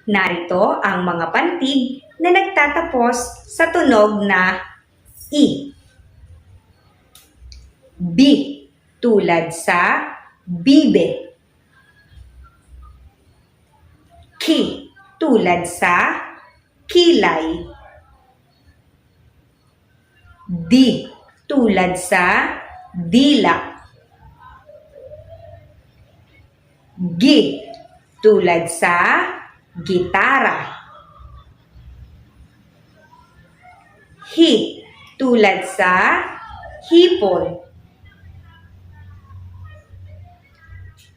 Narito ang mga pantig na nagtatapos sa tunog na I. B. Tulad sa bibe. K. Tulad sa kilay. D. Tulad sa dila. G. Tulad sa gitara. H. Tulad sa hipon.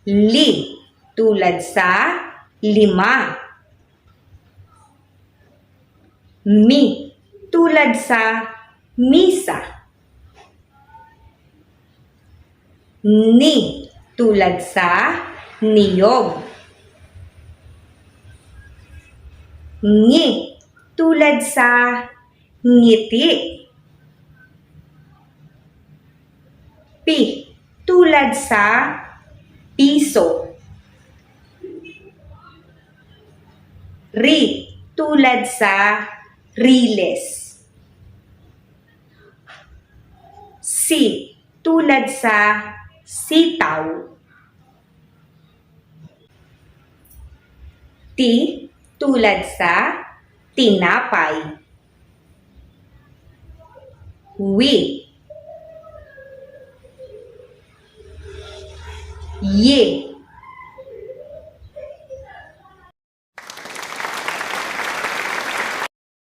L. Tulad sa lima. M. Tulad sa misa. N. Tulad sa niyog. Ng. Tulad sa ngiti. P. Tulad sa piso. R. Tulad sa riles. C. Tulad sa sitaw. T. Tulad sa tinapay. W. Y.